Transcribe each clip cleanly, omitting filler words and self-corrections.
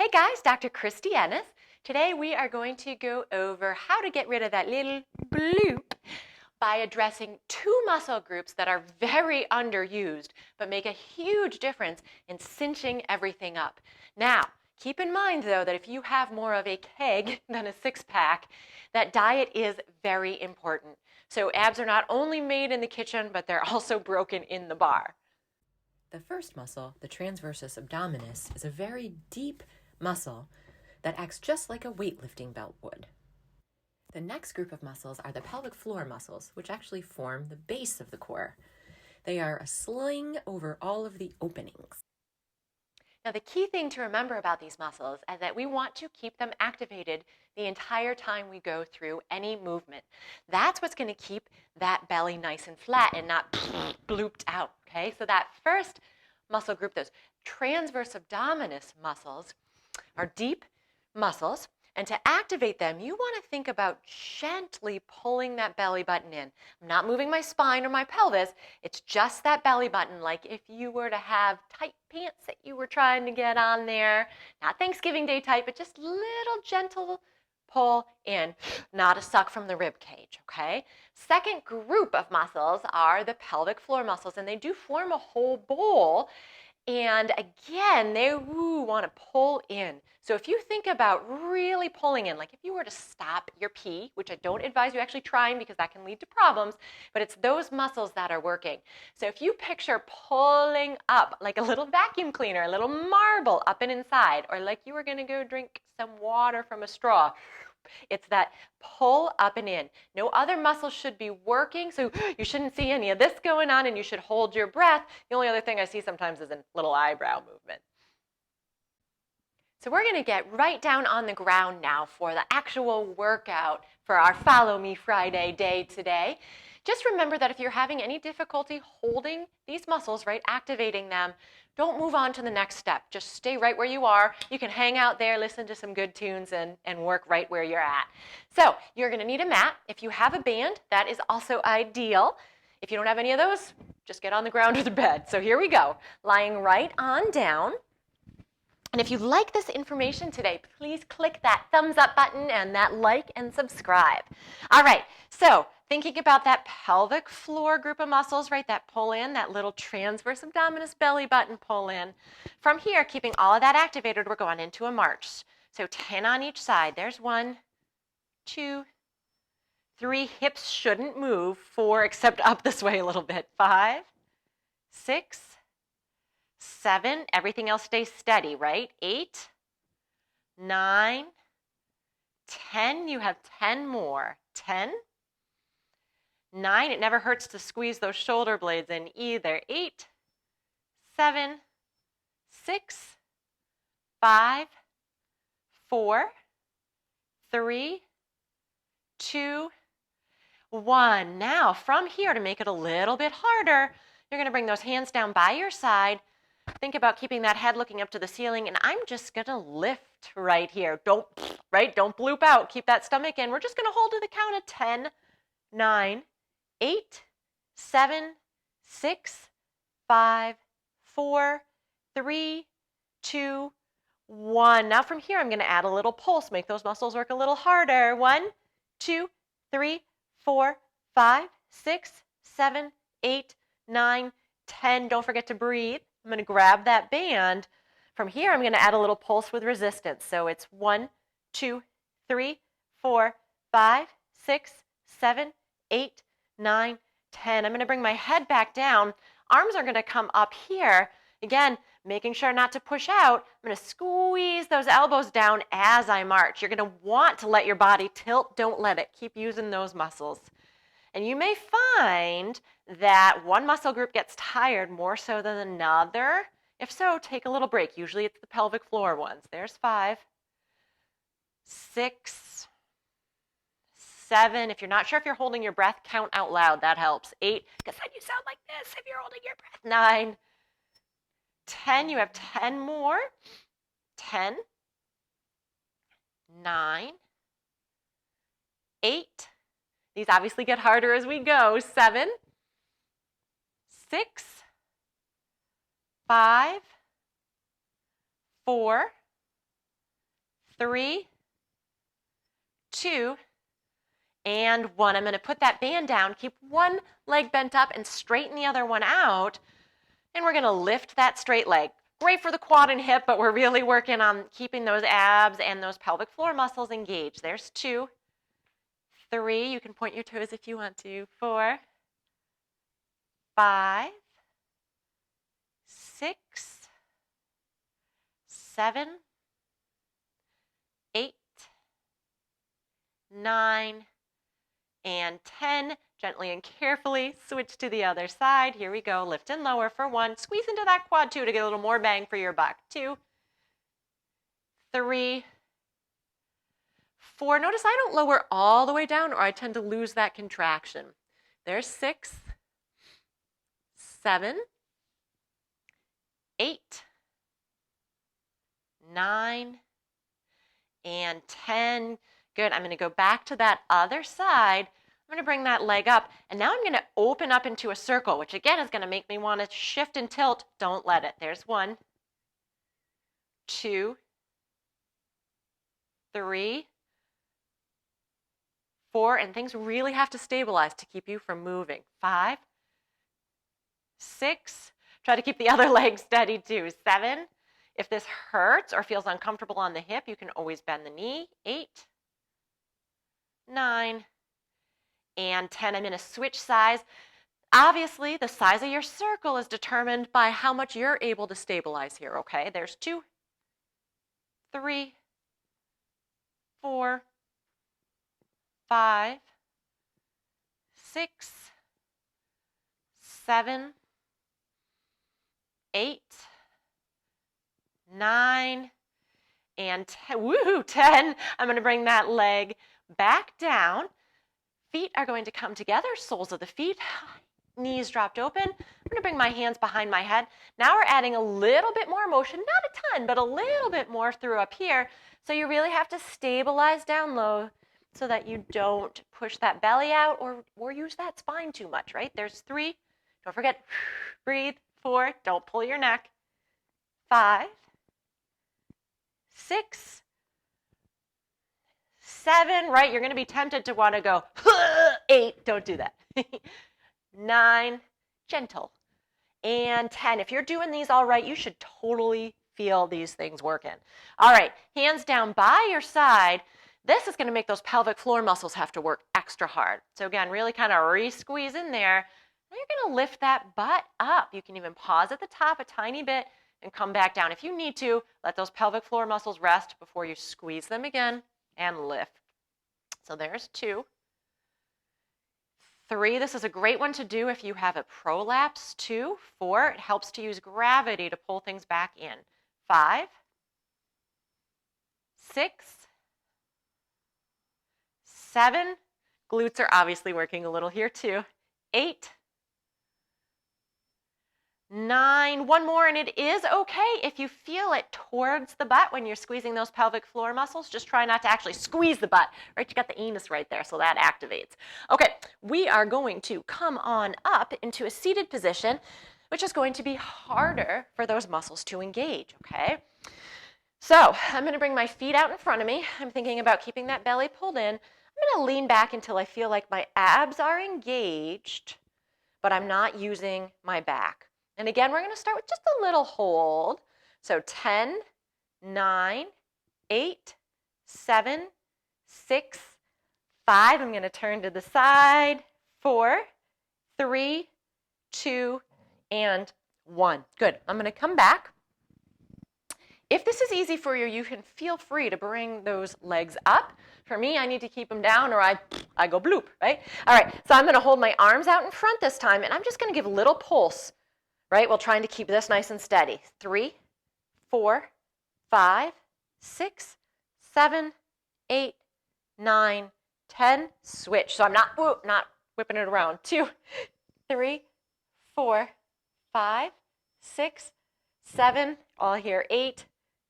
Hey guys, Dr. Christy Ennis. Today we are going to go over how to get rid of that little bloop by addressing two muscle groups that are very underused but make a huge difference in cinching everything up. Now, keep in mind though that if you have more of a keg than a six-pack, that diet is very important. So abs are not only made in the kitchen, but they're also broken in the bar. The first muscle, the transversus abdominis, is a very deep muscle that acts just like a weightlifting belt would. The next group of muscles are the pelvic floor muscles, which actually form the base of the core. They are a sling over all of the openings. Now, the key thing to remember about these muscles is that we want to keep them activated the entire time we go through any movement. That's what's going to keep that belly nice and flat and not blooped out, okay? So that first muscle group, those transverse abdominis muscles, are deep muscles. And to activate them, you want to think about gently pulling that belly button in. I'm not moving my spine or my pelvis. It's just that belly button, like if you were to have tight pants that you were trying to get on there. Not Thanksgiving Day tight, but just little gentle pull in, not a suck from the rib cage, okay? Second group of muscles are the pelvic floor muscles, and they do form a whole bowl. And again, they want to pull in. So if you think about really pulling in, like if you were to stop your pee, which I don't advise you actually trying because that can lead to problems, but it's those muscles that are working. So if you picture pulling up like a little vacuum cleaner, a little marble up and inside, or like you were going to go drink some water from a straw, it's that pull up and in. No other muscles should be working, so you shouldn't see any of this going on, and you should hold your breath. The only other thing I see sometimes is a little eyebrow movement. So we're going to get right down on the ground now for the actual workout for our Follow Me Friday day today. Just remember that if you're having any difficulty holding these muscles, right, activating them, don't move on to the next step. Just stay right where you are. You can hang out there, listen to some good tunes, and work right where you're at. So you're going to need a mat. If you have a band, that is also ideal. If you don't have any of those, just get on the ground or the bed. So here we go. Lying right on down. And if you like this information today, please click that thumbs up button and that like and subscribe. All right, so thinking about that pelvic floor group of muscles, right, that pull in, that little transverse abdominis belly button pull in. From here, keeping all of that activated, we're going into a march. So 10 on each side. There's 1, 2, 3. Hips shouldn't move. 4, except up this way a little bit. 5, 6, 7, everything else stays steady, right? 8, 9, 10, you have 10 more. 10, 9, it never hurts to squeeze those shoulder blades in either. 8, 7, 6, 5, 4, 3, 2, 1. Now from here, to make it a little bit harder, you're going to bring those hands down by your side. Think about keeping that head looking up to the ceiling, and I'm just going to lift right here. Don't bloop out. Keep that stomach in. We're just going to hold to the count of 10, 9, 8, 7, 6, 5, 4, 3, 2, 1. Now from here, I'm going to add a little pulse. Make those muscles work a little harder. 1, 2, 3, 4, 5, 6, 7, 8, 9, 10. Don't forget to breathe. I'm going to grab that band. From here, I'm going to add a little pulse with resistance. So it's 1, 2, 3, 4, 5, 6, 7, 8, 9, 10. I'm going to bring my head back down. Arms are going to come up here. Again, making sure not to push out. I'm going to squeeze those elbows down as I march. You're going to want to let your body tilt. Don't let it. Keep using those muscles. And you may find that one muscle group gets tired more so than another. If so, take a little break. Usually it's the pelvic floor ones. There's 5, 6, 7. If you're not sure if you're holding your breath, count out loud. That helps. 8, because then you sound like this if you're holding your breath. 9, 10. You have 10 more. 10, 9, 8. These obviously get harder as we go. 7, 6, 5, 4, 3, 2, and 1. I'm going to put that band down, keep one leg bent up and straighten the other one out. And we're going to lift that straight leg. Great for the quad and hip, but we're really working on keeping those abs and those pelvic floor muscles engaged. There's 2, 3. You can point your toes if you want to. 4, 5, 6, 7, 8, 9, and 10. Gently and carefully switch to the other side. Here we go. Lift and lower for 1. Squeeze into that quad 2 to get a little more bang for your buck. 2, 3, 4. Notice I don't lower all the way down or I tend to lose that contraction. There's 6, 7, 8, 9, and 10. Good. I'm going to go back to that other side. I'm going to bring that leg up, and now I'm going to open up into a circle, which again is going to make me want to shift and tilt. Don't let it. There's 1, 2, 3, 4, and things really have to stabilize to keep you from moving. 5, 6, try to keep the other leg steady too. 7, if this hurts or feels uncomfortable on the hip, you can always bend the knee. 8, 9, and 10. I'm going to switch size. Obviously, the size of your circle is determined by how much you're able to stabilize here, okay? There's 2, 3, 4, 5, 6, 7, 8, 9, and 10. Woohoo, 10. I'm going to bring that leg back down. Feet are going to come together, soles of the feet, knees dropped open. I'm going to bring my hands behind my head. Now we're adding a little bit more motion, not a ton, but a little bit more through up here. So you really have to stabilize down low so that you don't push that belly out or use that spine too much, right? There's 3. Don't forget, breathe. 4, don't pull your neck. 5, 6, 7, right? You're going to be tempted to want to go 8. Don't do that. 9, gentle. And 10. If you're doing these all right, you should totally feel these things working. All right, hands down by your side. This is going to make those pelvic floor muscles have to work extra hard. So again, really kind of re-squeeze in there. Now you're going to lift that butt up. You can even pause at the top a tiny bit and come back down. If you need to, let those pelvic floor muscles rest before you squeeze them again and lift. So there's 2. 3, this is a great one to do if you have a prolapse. 2, 4, it helps to use gravity to pull things back in. 5, 6, 7, glutes are obviously working a little here too. 8, 9, one more, and it is okay if you feel it towards the butt when you're squeezing those pelvic floor muscles. Just try not to actually squeeze the butt, right? You got the anus right there, so that activates. Okay, we are going to come on up into a seated position, which is going to be harder for those muscles to engage, okay? So I'm going to bring my feet out in front of me. I'm thinking about keeping that belly pulled in. I'm going to lean back until I feel like my abs are engaged, but I'm not using my back. And again, we're going to start with just a little hold. So 10, 9, 8, 7, 6, 5. I'm going to turn to the side. 4, 3, 2, and 1. Good. I'm going to come back. If this is easy for you, you can feel free to bring those legs up. For me, I need to keep them down or I go bloop, right? All right, so I'm going to hold my arms out in front this time, and I'm just going to give a little pulse, right, while trying to keep this nice and steady. 3, 4, 5, 6, 7, 8, 9, 10. Switch. So I'm not whipping it around. 2, 3, 4, 5, 6, 7, all here, 8,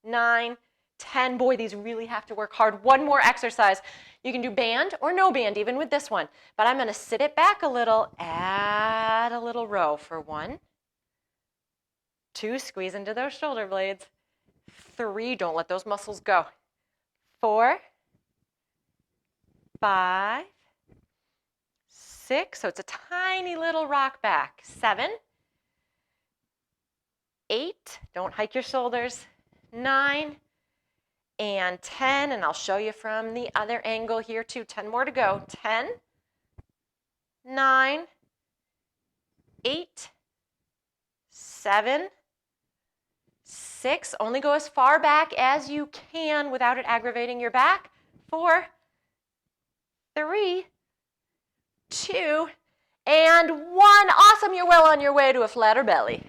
9, 10. Boy, these really have to work hard. One more exercise. You can do band or no band, even with this one. But I'm going to sit it back a little, add a little row for 1, 2, squeeze into those shoulder blades. 3, don't let those muscles go. 4, 5, 6. So it's a tiny little rock back. 7, 8. Don't hike your shoulders. 9 and 10. And I'll show you from the other angle here too. 10 more to go. 10, 9, 8, 7, 6. Only go as far back as you can without it aggravating your back. 4, 3, 2, and 1. Awesome. You're well on your way to a flatter belly.